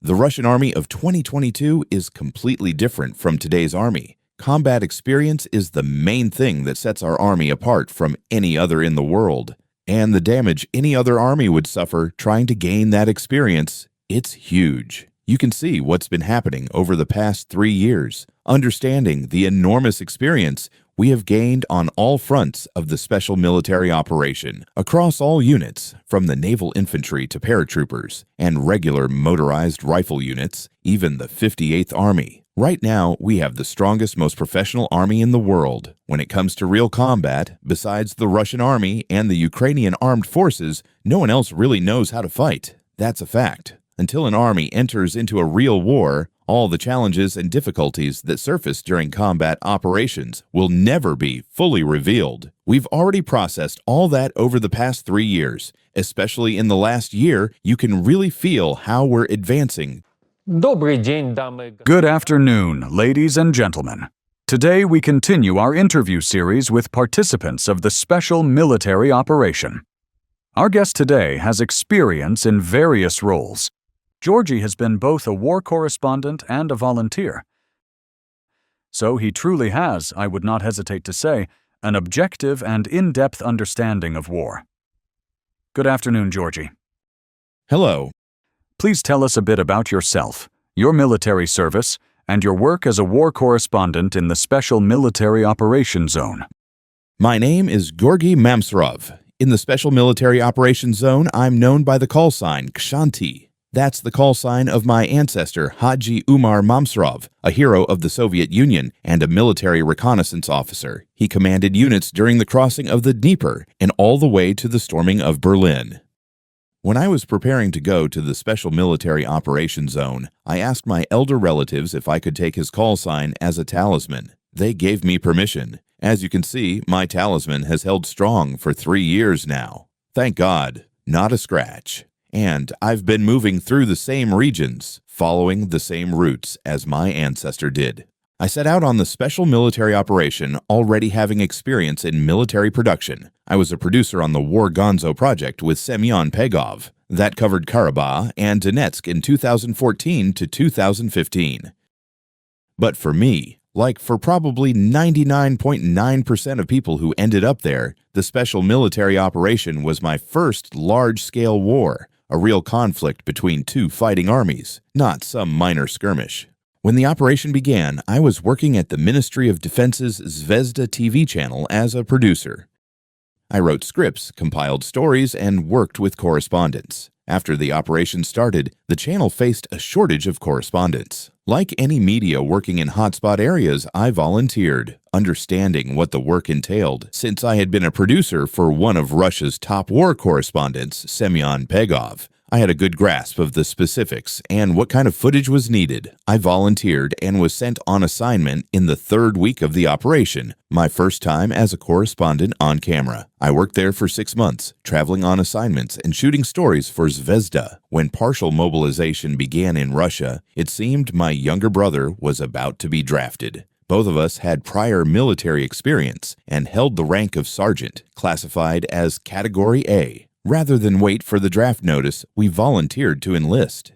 The Russian army of 2022 is completely different from today's army. Combat experience is the main thing that sets our army apart from any other in the world. And the damage any other army would suffer trying to gain that experience, it's huge. You can see what's been happening over the past 3 years, understanding the enormous experience we have gained on all fronts of the special military operation, across all units, from the naval infantry to paratroopers, and regular motorized rifle units, even the 58th Army. Right now, we have the strongest, most professional army in the world. When it comes to real combat, besides the Russian army and the Ukrainian armed forces, no one else really knows how to fight. That's a fact. Until an army enters into a real war, all the challenges and difficulties that surface during combat operations will never be fully revealed. We've already processed all that over the past 3 years. Especially in the last year, you can really feel how we're advancing. Good afternoon, ladies and gentlemen. Today we continue our interview series with participants of the Special Military Operation. Our guest today has experience in various roles. Georgy has been both a war correspondent and a volunteer. So he truly has, I would not hesitate to say, an objective and in-depth understanding of war. Good afternoon, Georgy. Hello. Please tell us a bit about yourself, your military service, and your work as a war correspondent in the Special Military Operations Zone. My name is Georgy Mamsrov. In the Special Military Operations Zone, I'm known by the call sign Kshanti. That's the call sign of my ancestor, Haji Umar Mamsrov, a hero of the Soviet Union and a military reconnaissance officer. He commanded units during the crossing of the Dnieper and all the way to the storming of Berlin. When I was preparing to go to the Special Military Operations Zone, I asked my elder relatives if I could take his call sign as a talisman. They gave me permission. As you can see, my talisman has held strong for 3 years now. Thank God, not a scratch. And I've been moving through the same regions, following the same routes as my ancestor did. I set out on the special military operation already having experience in military production. I was a producer on the War Gonzo project with Semyon Pegov. That covered Karabakh and Donetsk in 2014 to 2015. But for me, like for probably 99.9% of people who ended up there, the special military operation was my first large-scale war. A real conflict between two fighting armies, not some minor skirmish. When the operation began, I was working at the Ministry of Defense's Zvezda TV channel as a producer. I wrote scripts, compiled stories, and worked with correspondents. After the operation started, the channel faced a shortage of correspondents. Like any media working in hotspot areas, I volunteered, understanding what the work entailed, since I had been a producer for one of Russia's top war correspondents, Semyon Pegov. I had a good grasp of the specifics and what kind of footage was needed. I volunteered and was sent on assignment in the 3rd week of the operation, my first time as a correspondent on camera. I worked there for 6 months, traveling on assignments and shooting stories for Zvezda. When partial mobilization began in Russia, it seemed my younger brother was about to be drafted. Both of us had prior military experience and held the rank of sergeant, classified as Category A. Rather than wait for the draft notice, we volunteered to enlist.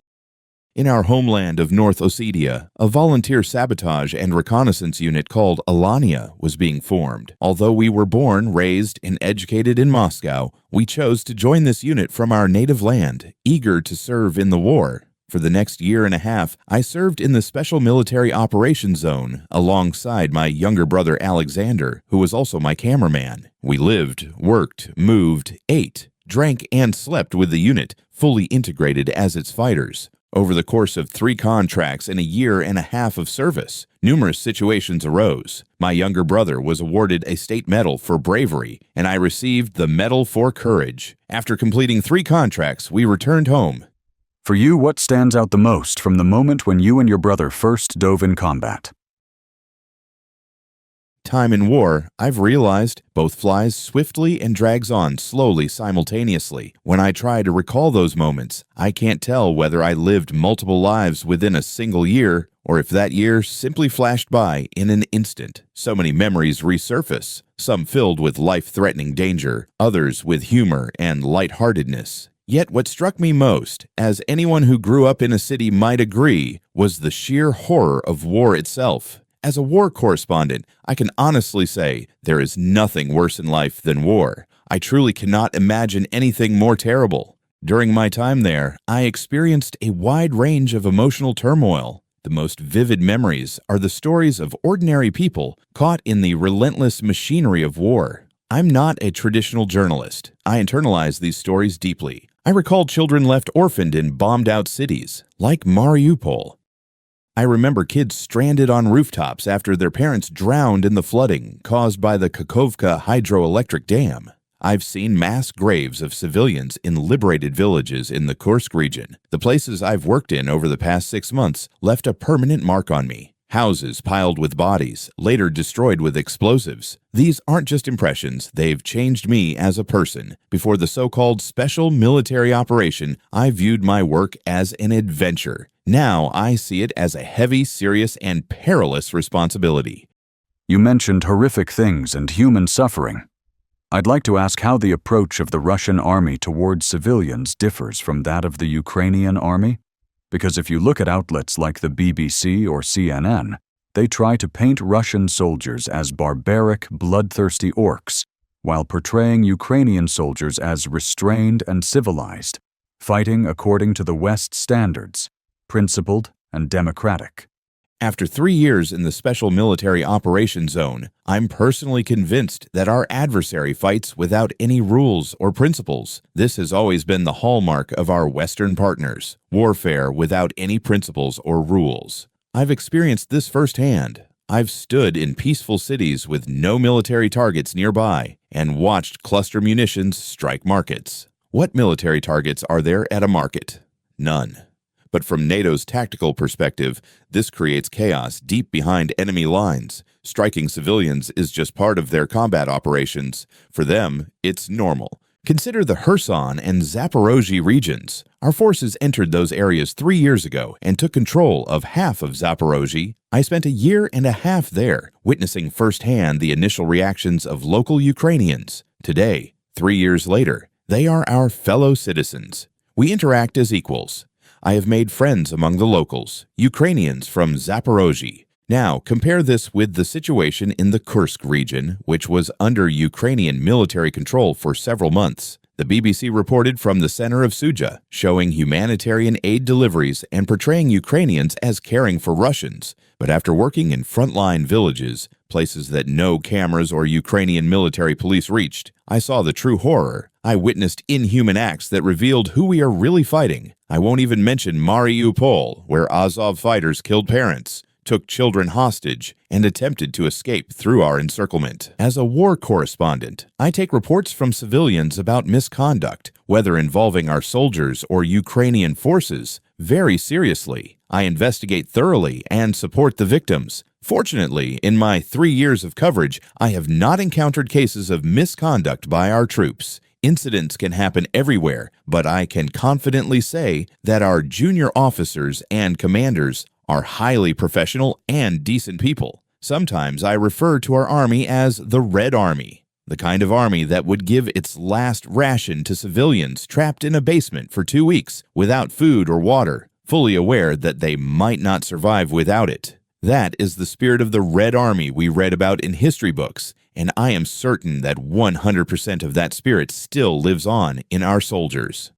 In our homeland of North Ossetia, a volunteer sabotage and reconnaissance unit called Alania was being formed. Although we were born, raised, and educated in Moscow, we chose to join this unit from our native land, eager to serve in the war. For the next year and a half, I served in the Special Military Operations Zone alongside my younger brother Alexander, who was also my cameraman. We lived, worked, moved, ate, drank, and slept with the unit, fully integrated as its fighters. Over the course of 3 contracts and a year and a half of service, numerous situations arose. My younger brother was awarded a state medal for bravery, and I received the Medal for Courage. After completing 3 contracts, we returned home. For you, what stands out the most from the moment when you and your brother first dove in combat? Time in war, I've realized, both flies swiftly and drags on slowly simultaneously. When I try to recall those moments, I can't tell whether I lived multiple lives within a single year or if that year simply flashed by in an instant. So many memories resurface, some filled with life-threatening danger, others with humor and lightheartedness. Yet what struck me most, as anyone who grew up in a city might agree, was the sheer horror of war itself. As a war correspondent, I can honestly say there is nothing worse in life than war. I truly cannot imagine anything more terrible. During my time there, I experienced a wide range of emotional turmoil. The most vivid memories are the stories of ordinary people caught in the relentless machinery of war. I'm not a traditional journalist. I internalize these stories deeply. I recall children left orphaned in bombed-out cities, like Mariupol. I remember kids stranded on rooftops after their parents drowned in the flooding caused by the Kakhovka hydroelectric dam. I've seen mass graves of civilians in liberated villages in the Kursk region. The places I've worked in over the past 6 months left a permanent mark on me. Houses piled with bodies, later destroyed with explosives. These aren't just impressions, they've changed me as a person. Before the so-called special military operation, I viewed my work as an adventure. Now I see it as a heavy, serious, and perilous responsibility. You mentioned horrific things and human suffering. I'd like to ask how the approach of the Russian army towards civilians differs from that of the Ukrainian army. Because if you look at outlets like the BBC or CNN, they try to paint Russian soldiers as barbaric, bloodthirsty orcs, while portraying Ukrainian soldiers as restrained and civilized, fighting according to the West's standards, principled and democratic. After 3 years in the Special Military Operations Zone, I'm personally convinced that our adversary fights without any rules or principles. This has always been the hallmark of our Western partners, warfare without any principles or rules. I've experienced this firsthand. I've stood in peaceful cities with no military targets nearby and watched cluster munitions strike markets. What military targets are there at a market? None. But from NATO's tactical perspective, this creates chaos deep behind enemy lines. Striking civilians is just part of their combat operations. For them, it's normal. Consider the Kherson and Zaporozhye regions. Our forces entered those areas 3 years ago and took control of half of Zaporozhye. I spent a year and a half there, witnessing firsthand the initial reactions of local Ukrainians. Today, 3 years later, they are our fellow citizens. We interact as equals. I have made friends among the locals, Ukrainians from Zaporozhye. Now, compare this with the situation in the Kursk region, which was under Ukrainian military control for several months. The BBC reported from the center of Suja, showing humanitarian aid deliveries and portraying Ukrainians as caring for Russians. But after working in frontline villages, places that no cameras or Ukrainian military police reached, I saw the true horror. I witnessed inhuman acts that revealed who we are really fighting. I won't even mention Mariupol, where Azov fighters killed parents, took children hostage, and attempted to escape through our encirclement. As a war correspondent, I take reports from civilians about misconduct, whether involving our soldiers or Ukrainian forces, very seriously. I investigate thoroughly and support the victims. Fortunately, in my 3 years of coverage, I have not encountered cases of misconduct by our troops. Incidents can happen everywhere, but I can confidently say that our junior officers and commanders are highly professional and decent people. Sometimes I refer to our army as the Red Army, the kind of army that would give its last ration to civilians trapped in a basement for 2 weeks without food or water, fully aware that they might not survive without it. That is the spirit of the Red Army we read about in history books, and I am certain that 100% of that spirit still lives on in our soldiers.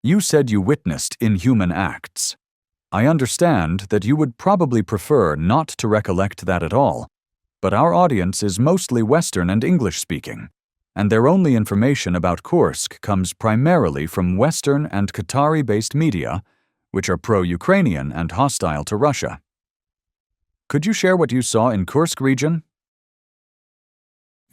You said you witnessed inhuman acts. I understand that you would probably prefer not to recollect that at all, but our audience is mostly Western and English-speaking, and their only information about Kursk comes primarily from Western and Qatari-based media, which are pro-Ukrainian and hostile to Russia. Could you share what you saw in Kursk region?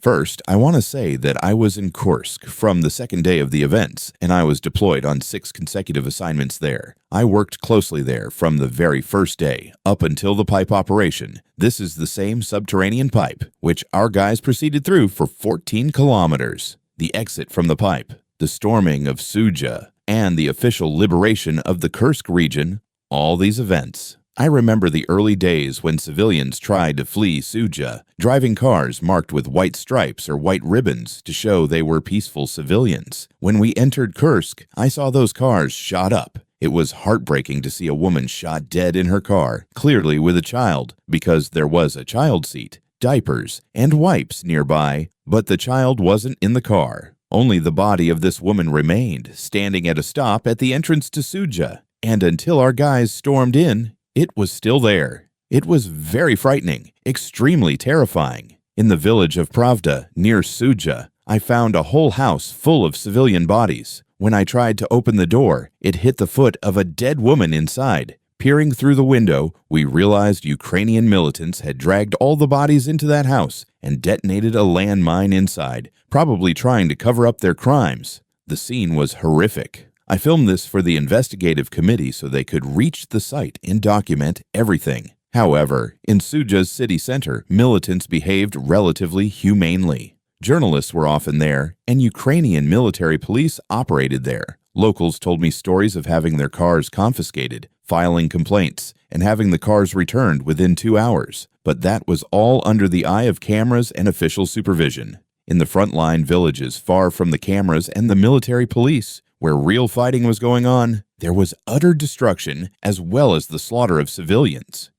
First, I want to say that I was in Kursk from the second day of the events, and I was deployed on 6 consecutive assignments there. I worked closely there from the very first day, up until the pipe operation. This is the same subterranean pipe, which our guys proceeded through for 14 kilometers. The exit from the pipe, the storming of Suja, and the official liberation of the Kursk region, all these events I remember the early days when civilians tried to flee Suja, driving cars marked with white stripes or white ribbons to show they were peaceful civilians. When we entered Kursk, I saw those cars shot up. It was heartbreaking to see a woman shot dead in her car, clearly with a child, because there was a child seat, diapers, and wipes nearby, but the child wasn't in the car. Only the body of this woman remained, standing at a stop at the entrance to Suja. And until our guys stormed in, it was still there. It was very frightening, extremely terrifying. In the village of Pravda, near Suja, I found a whole house full of civilian bodies. When I tried to open the door, it hit the foot of a dead woman inside. Peering through the window, we realized Ukrainian militants had dragged all the bodies into that house and detonated a landmine inside, probably trying to cover up their crimes. The scene was horrific. I filmed this for the investigative committee so they could reach the site and document everything. However, in Suja's city center, militants behaved relatively humanely. Journalists were often there, and Ukrainian military police operated there. Locals told me stories of having their cars confiscated, filing complaints, and having the cars returned within 2 hours. But that was all under the eye of cameras and official supervision. In the frontline villages far from the cameras and the military police, where real fighting was going on, there was utter destruction as well as the slaughter of civilians.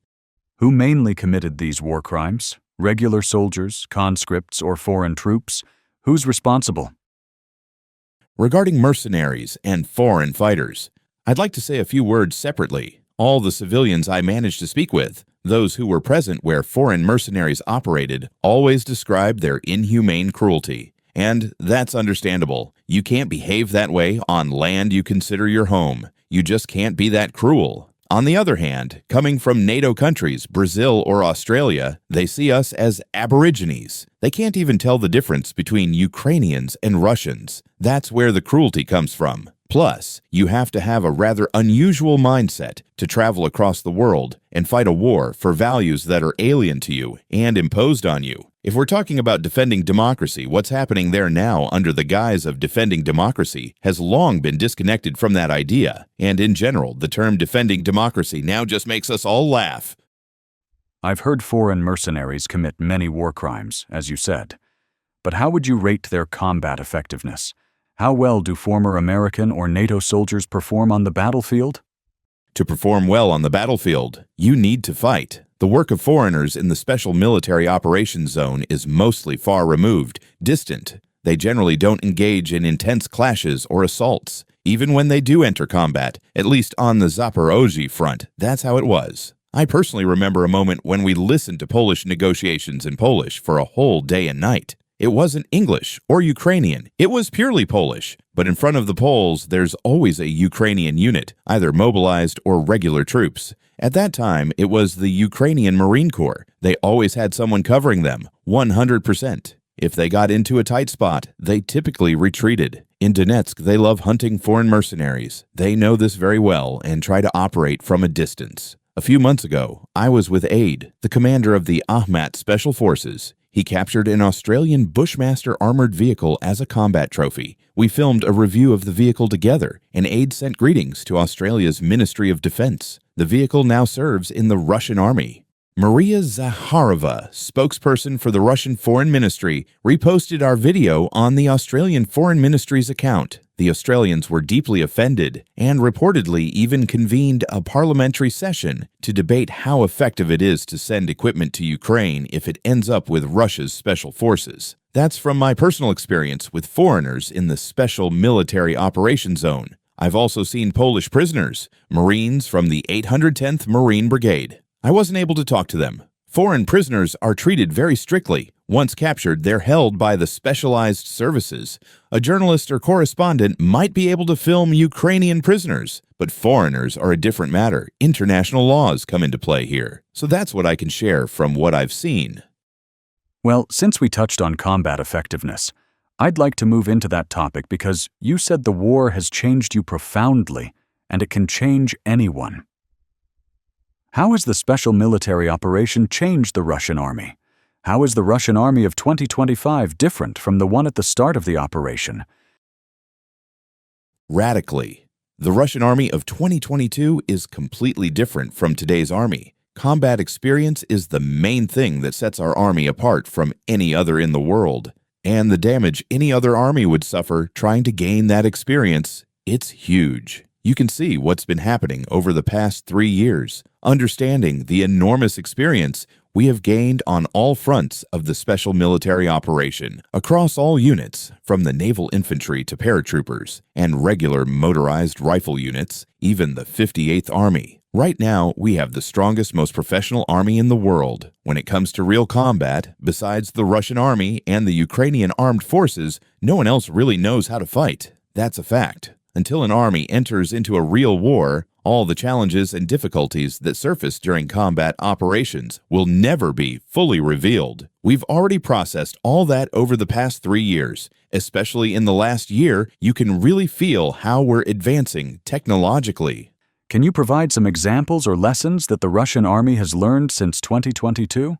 Who mainly committed these war crimes? Regular soldiers, conscripts, or foreign troops? Who's responsible? Regarding mercenaries and foreign fighters, I'd like to say a few words separately. All the civilians I managed to speak with, those who were present where foreign mercenaries operated, always described their inhumane cruelty. And that's understandable. You can't behave that way on land you consider your home. You just can't be that cruel. On the other hand, coming from NATO countries, Brazil or Australia, they see us as aborigines. They can't even tell the difference between Ukrainians and Russians. That's where the cruelty comes from. Plus, you have to have a rather unusual mindset to travel across the world and fight a war for values that are alien to you and imposed on you. If we're talking about defending democracy, what's happening there now under the guise of defending democracy has long been disconnected from that idea. And in general, the term defending democracy now just makes us all laugh. I've heard foreign mercenaries commit many war crimes, as you said. But how would you rate their combat effectiveness? How well do former American or NATO soldiers perform on the battlefield? To perform well on the battlefield, you need to fight. The work of foreigners in the Special Military Operations Zone is mostly far removed, distant. They generally don't engage in intense clashes or assaults. Even when they do enter combat, at least on the Zaporozhye front, that's how it was. I personally remember a moment when we listened to Polish negotiations in Polish for a whole day and night. It wasn't English or Ukrainian. It was purely Polish. But in front of the Poles, there's always a Ukrainian unit, either mobilized or regular troops. At that time, it was the Ukrainian Marine Corps. They always had someone covering them, 100%. If they got into a tight spot, they typically retreated. In Donetsk, they love hunting foreign mercenaries. They know this very well and try to operate from a distance. A few months ago, I was with Aid, the commander of the Ahmat Special Forces. He captured an Australian Bushmaster armored vehicle as a combat trophy. We filmed a review of the vehicle together, and Aid sent greetings to Australia's Ministry of Defense. The vehicle now serves in the Russian Army. Maria Zakharova, spokesperson for the Russian Foreign Ministry, reposted our video on the Australian Foreign Ministry's account. The Australians were deeply offended and reportedly even convened a parliamentary session to debate how effective it is to send equipment to Ukraine if it ends up with Russia's special forces. That's from my personal experience with foreigners in the Special Military Operations Zone. I've also seen Polish prisoners, Marines from the 810th Marine Brigade. I wasn't able to talk to them. Foreign prisoners are treated very strictly. Once captured, they're held by the specialized services. A journalist or correspondent might be able to film Ukrainian prisoners, but foreigners are a different matter. International laws come into play here. So that's what I can share from what I've seen. Well, since we touched on combat effectiveness, I'd like to move into that topic because you said the war has changed you profoundly, and it can change anyone. How has the special military operation changed the Russian army? How is the Russian army of 2025 different from the one at the start of the operation? Radically. The Russian army of 2022 is completely different from today's army. Combat experience is the main thing that sets our army apart from any other in the world. And the damage any other army would suffer trying to gain that experience, it's huge. You can see what's been happening over the past 3 years, understanding the enormous experience we have gained on all fronts of the special military operation, across all units, from the naval infantry to paratroopers, and regular motorized rifle units, even the 58th Army. Right now, we have the strongest, most professional army in the world. When it comes to real combat, besides the Russian army and the Ukrainian armed forces, no one else really knows how to fight. That's a fact. Until an army enters into a real war, all the challenges and difficulties that surface during combat operations will never be fully revealed. We've already processed all that over the past 3 years. Especially in the last year, you can really feel how we're advancing technologically. Can you provide some examples or lessons that the Russian army has learned since 2022?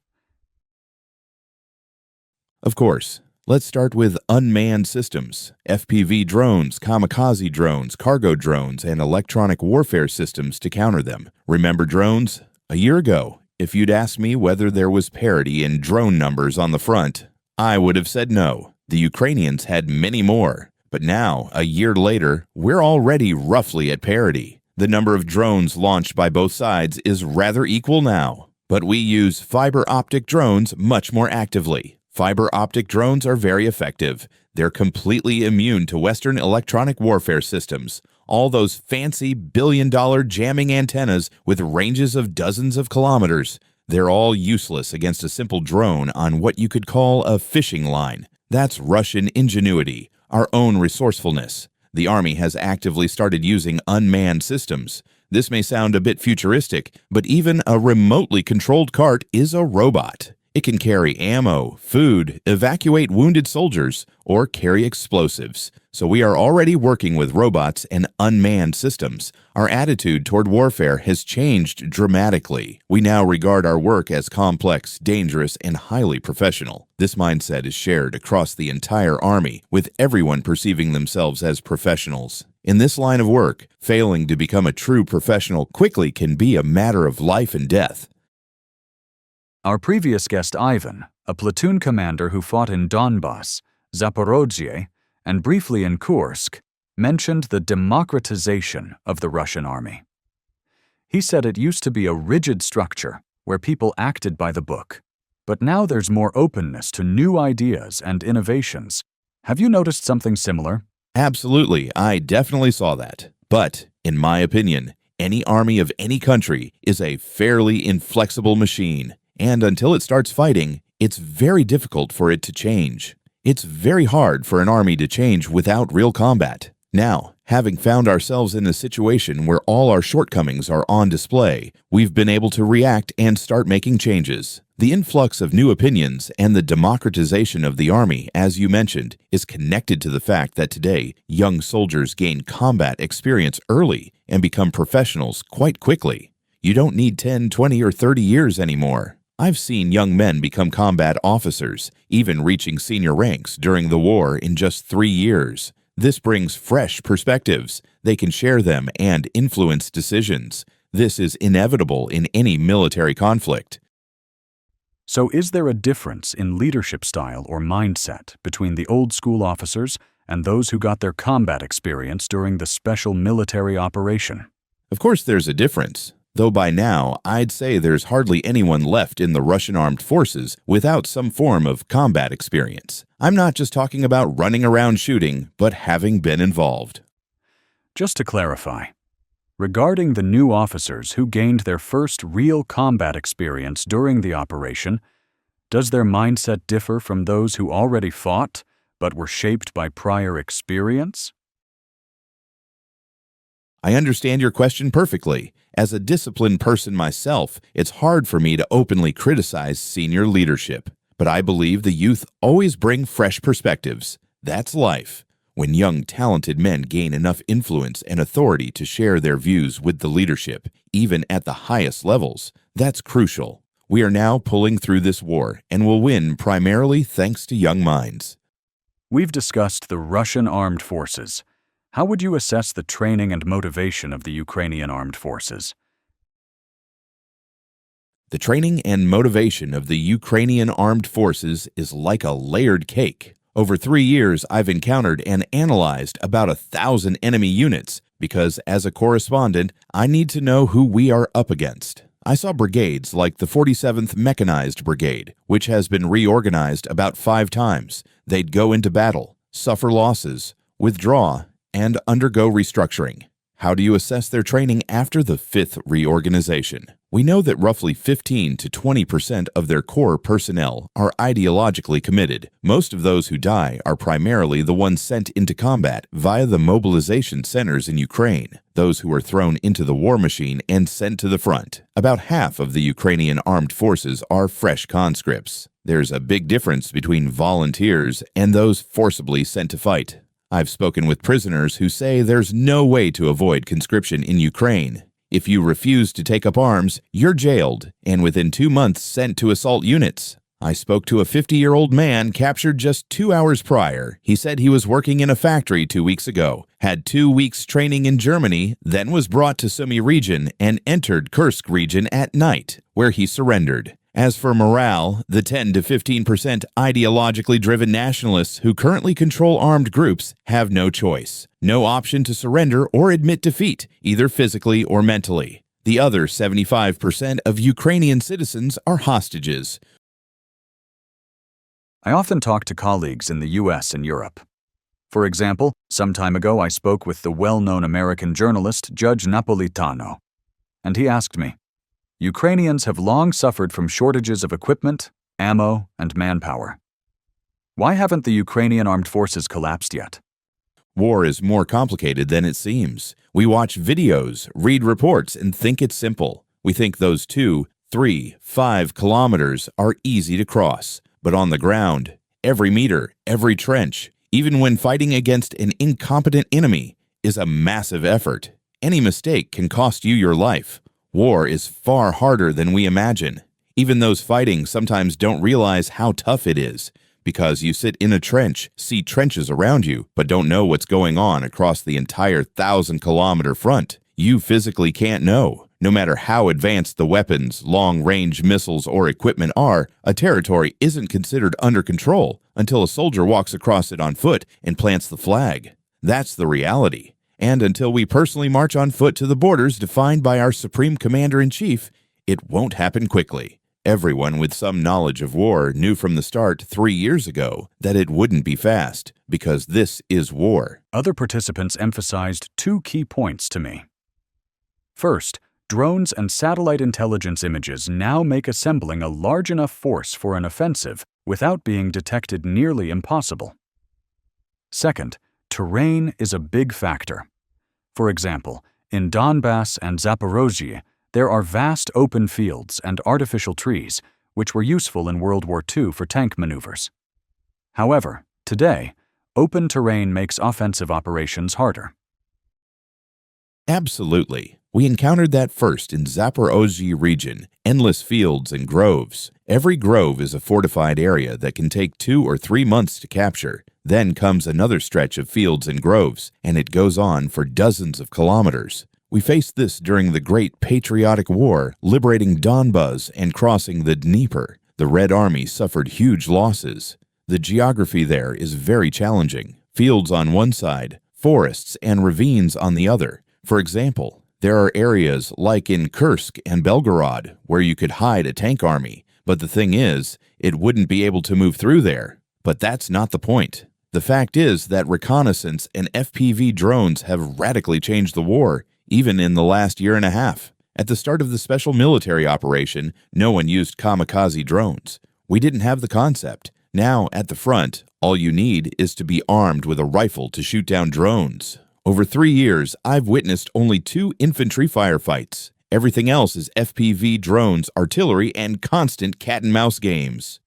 Of course. Let's start with unmanned systems, FPV drones, kamikaze drones, cargo drones, and electronic warfare systems to counter them. Remember drones? A year ago, if you'd asked me whether there was parity in drone numbers on the front, I would have said no. The Ukrainians had many more. But now, a year later, we're already roughly at parity. The number of drones launched by both sides is rather equal now. But we use fiber optic drones much more actively. Fiber optic drones are very effective. They're completely immune to Western electronic warfare systems. All those fancy billion-dollar jamming antennas with ranges of dozens of kilometers. They're all useless against a simple drone on what you could call a fishing line. That's Russian ingenuity, our own resourcefulness. The Army has actively started using unmanned systems. This may sound a bit futuristic, but even a remotely controlled cart is a robot. It can carry ammo, food, evacuate wounded soldiers, or carry explosives. So we are already working with robots and unmanned systems. Our attitude toward warfare has changed dramatically. We now regard our work as complex, dangerous, and highly professional. This mindset is shared across the entire Army, with everyone perceiving themselves as professionals. In this line of work, failing to become a true professional quickly can be a matter of life and death. Our previous guest Ivan, a platoon commander who fought in Donbass, Zaporozhye, and briefly in Kursk, mentioned the democratization of the Russian army. He said it used to be a rigid structure where people acted by the book, but now there's more openness to new ideas and innovations. Have you noticed something similar? Absolutely, I definitely saw that. But, in my opinion, any army of any country is a fairly inflexible machine. And until it starts fighting, it's very difficult for it to change. It's very hard for an army to change without real combat. Now, having found ourselves in a situation where all our shortcomings are on display, we've been able to react and start making changes. The influx of new opinions and the democratization of the army, as you mentioned, is connected to the fact that today, young soldiers gain combat experience early and become professionals quite quickly. You don't need 10, 20, or 30 years anymore. I've seen young men become combat officers, even reaching senior ranks during the war in just 3 years. This brings fresh perspectives. They can share them and influence decisions. This is inevitable in any military conflict. So is there a difference in leadership style or mindset between the old school officers and those who got their combat experience during the special military operation? Of course there's a difference. Though by now, I'd say there's hardly anyone left in the Russian armed forces without some form of combat experience. I'm not just talking about running around shooting, but having been involved. Just to clarify, regarding the new officers who gained their first real combat experience during the operation, does their mindset differ from those who already fought but were shaped by prior experience? I understand your question perfectly. As a disciplined person myself, it's hard for me to openly criticize senior leadership. But I believe the youth always bring fresh perspectives. That's life. When young, talented men gain enough influence and authority to share their views with the leadership, even at the highest levels, that's crucial. We are now pulling through this war and will win primarily thanks to young minds. We've discussed the Russian armed forces, How would you assess the training and motivation of the Ukrainian armed forces? The training and motivation of the Ukrainian armed forces is like a layered cake. Over 3 years, I've encountered and analyzed about 1,000 enemy units because, as a correspondent, I need to know who we are up against. I saw brigades like the 47th Mechanized Brigade, which has been reorganized about 5 times. They'd go into battle, suffer losses, withdraw, and undergo restructuring. How do you assess their training after the 5th reorganization? We know that roughly 15 to 20% of their core personnel are ideologically committed. Most of those who die are primarily the ones sent into combat via the mobilization centers in Ukraine, those who are thrown into the war machine and sent to the front. About half of the Ukrainian armed forces are fresh conscripts. There's a big difference between volunteers and those forcibly sent to fight. I've spoken with prisoners who say there's no way to avoid conscription in Ukraine. If you refuse to take up arms, you're jailed and within 2 months sent to assault units. I spoke to a 50-year-old man captured just 2 hours prior. He said he was working in a factory 2 weeks ago, had 2 weeks training in Germany, then was brought to Sumy region and entered Kursk region at night, where he surrendered. As for morale, the 10 to 15% ideologically driven nationalists who currently control armed groups have no choice, no option to surrender or admit defeat, either physically or mentally. The other 75% of Ukrainian citizens are hostages. I often talk to colleagues in the US and Europe. For example, some time ago I spoke with the well-known American journalist Judge Napolitano, and he asked me, Ukrainians have long suffered from shortages of equipment, ammo, and manpower. Why haven't the Ukrainian armed forces collapsed yet? War is more complicated than it seems. We watch videos, read reports, and think it's simple. We think those 2, 3, 5 kilometers are easy to cross. But on the ground, every meter, every trench, even when fighting against an incompetent enemy, is a massive effort. Any mistake can cost you your life. War is far harder than we imagine. Even those fighting sometimes don't realize how tough it is, because you sit in a trench, see trenches around you, but don't know what's going on across the entire 1,000-kilometer front. You physically can't know. No matter how advanced the weapons, long-range missiles, or equipment are, a territory isn't considered under control until a soldier walks across it on foot and plants the flag. That's the reality. And until we personally march on foot to the borders defined by our Supreme Commander-in-Chief, it won't happen quickly. Everyone with some knowledge of war knew from the start 3 years ago that it wouldn't be fast, because this is war. Other participants emphasized 2 key points to me. First, drones and satellite intelligence images now make assembling a large enough force for an offensive without being detected nearly impossible. Second, terrain is a big factor. For example, in Donbass and Zaporozhye, there are vast open fields and artificial trees, which were useful in World War II for tank maneuvers. However, today, open terrain makes offensive operations harder. Absolutely. We encountered that first in Zaporozhye region, endless fields and groves. Every grove is a fortified area that can take 2 or 3 months to capture. Then comes another stretch of fields and groves, and it goes on for dozens of kilometers. We faced this during the Great Patriotic War, liberating Donbas and crossing the Dnieper. The Red Army suffered huge losses. The geography there is very challenging. Fields on one side, forests and ravines on the other. For example, there are areas like in Kursk and Belgorod where you could hide a tank army, but the thing is, it wouldn't be able to move through there. But that's not the point. The fact is that reconnaissance and FPV drones have radically changed the war, even in the last year and a half. At the start of the special military operation, no one used kamikaze drones. We didn't have the concept. Now, at the front, all you need is to be armed with a rifle to shoot down drones. Over 3 years, I've witnessed only 2 infantry firefights. Everything else is FPV drones, artillery, and constant cat-and-mouse games.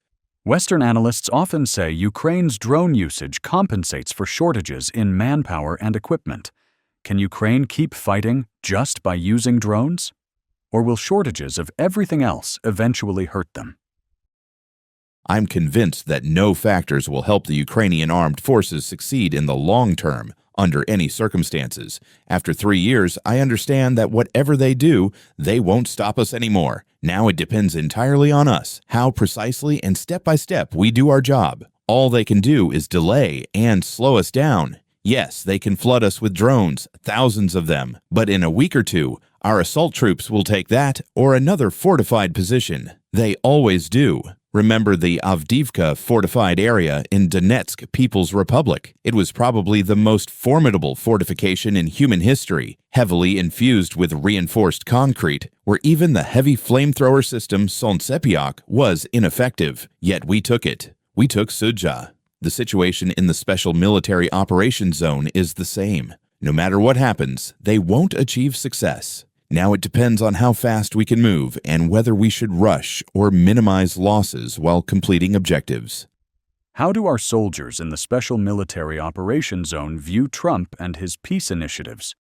Western analysts often say Ukraine's drone usage compensates for shortages in manpower and equipment. Can Ukraine keep fighting just by using drones? Or will shortages of everything else eventually hurt them? I'm convinced that no factors will help the Ukrainian armed forces succeed in the long term. under any circumstances. After 3 years, I understand that whatever they do, they won't stop us anymore. Now it depends entirely on us, how precisely and step by step we do our job. All they can do is delay and slow us down. Yes, they can flood us with drones, thousands of them, but in a week or two, our assault troops will take that or another fortified position. They always do. Remember the Avdiivka fortified area in Donetsk People's Republic. It was probably the most formidable fortification in human history, heavily infused with reinforced concrete, where even the heavy flamethrower system Solntsepiok was ineffective. Yet we took it. We took Sudzha. The situation in the Special Military Operations Zone is the same. No matter what happens, they won't achieve success. Now it depends on how fast we can move and whether we should rush or minimize losses while completing objectives. How do our soldiers in the Special Military Operations Zone view Trump and his peace initiatives?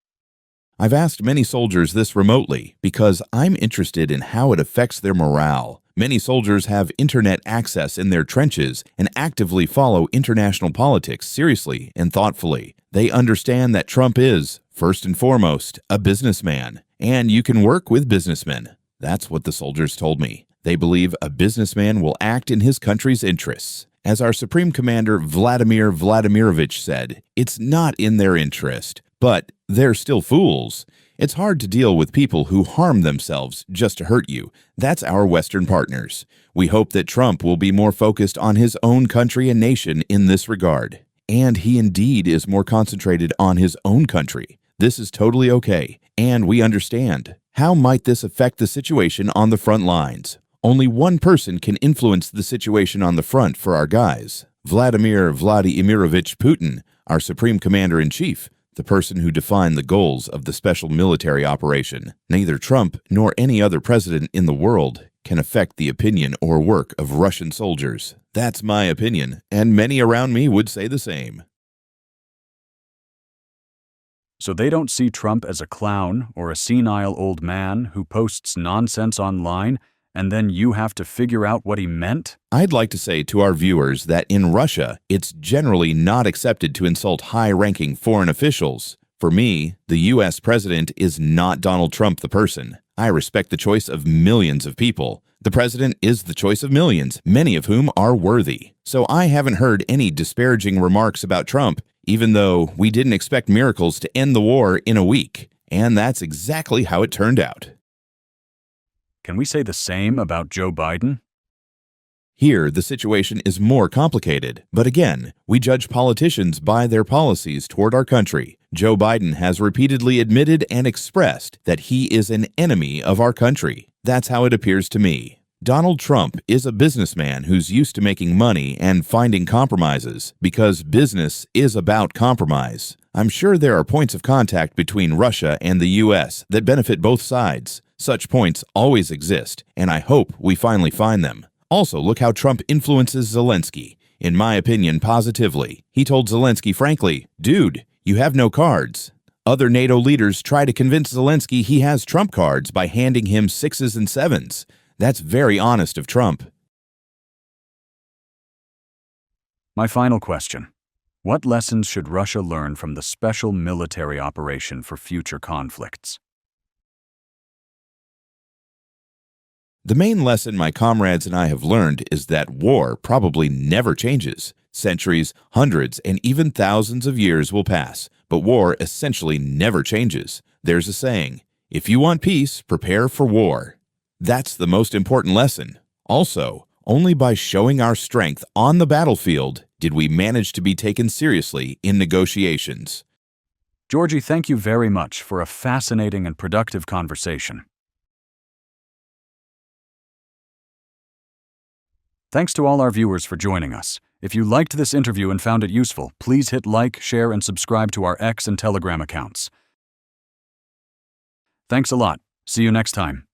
I've asked many soldiers this remotely because I'm interested in how it affects their morale. Many soldiers have internet access in their trenches and actively follow international politics seriously and thoughtfully. They understand that Trump is, first and foremost, a businessman, and you can work with businessmen. That's what the soldiers told me. They believe a businessman will act in his country's interests. As our Supreme Commander Vladimir Vladimirovich said, it's not in their interest, but they're still fools. It's hard to deal with people who harm themselves just to hurt you. That's our Western partners. We hope that Trump will be more focused on his own country and nation in this regard. And he indeed is more concentrated on his own country. This is totally okay, and we understand. How might this affect the situation on the front lines? Only one person can influence the situation on the front for our guys. Vladimir Vladimirovich Putin, our Supreme Commander-in-Chief, the person who defined the goals of the special military operation. Neither Trump nor any other president in the world can affect the opinion or work of Russian soldiers. That's my opinion, and many around me would say the same. So they don't see Trump as a clown or a senile old man who posts nonsense online, and then you have to figure out what he meant? I'd like to say to our viewers that in Russia, it's generally not accepted to insult high-ranking foreign officials. For me, the U.S. president is not Donald Trump the person. I respect the choice of millions of people. The president is the choice of millions, many of whom are worthy. So I haven't heard any disparaging remarks about Trump, even though we didn't expect miracles to end the war in a week. And that's exactly how it turned out. Can we say the same about Joe Biden? Here, the situation is more complicated, but again, we judge politicians by their policies toward our country. Joe Biden has repeatedly admitted and expressed that he is an enemy of our country. That's how it appears to me. Donald Trump is a businessman who's used to making money and finding compromises, because business is about compromise. I'm sure there are points of contact between Russia and the U.S. that benefit both sides. Such points always exist, and I hope we finally find them. Also, look how Trump influences Zelensky. In my opinion, positively. He told Zelensky frankly, "Dude, you have no cards." Other NATO leaders try to convince Zelensky he has Trump cards by handing him 6s and 7s. That's very honest of Trump. My final question. What lessons should Russia learn from the special military operation for future conflicts? The main lesson my comrades and I have learned is that war probably never changes. Centuries, hundreds, and even thousands of years will pass, but war essentially never changes. There's a saying, if you want peace, prepare for war. That's the most important lesson. Also, only by showing our strength on the battlefield did we manage to be taken seriously in negotiations. Georgy, thank you very much for a fascinating and productive conversation. Thanks to all our viewers for joining us. If you liked this interview and found it useful, please hit like, share, and subscribe to our X and Telegram accounts. Thanks a lot. See you next time.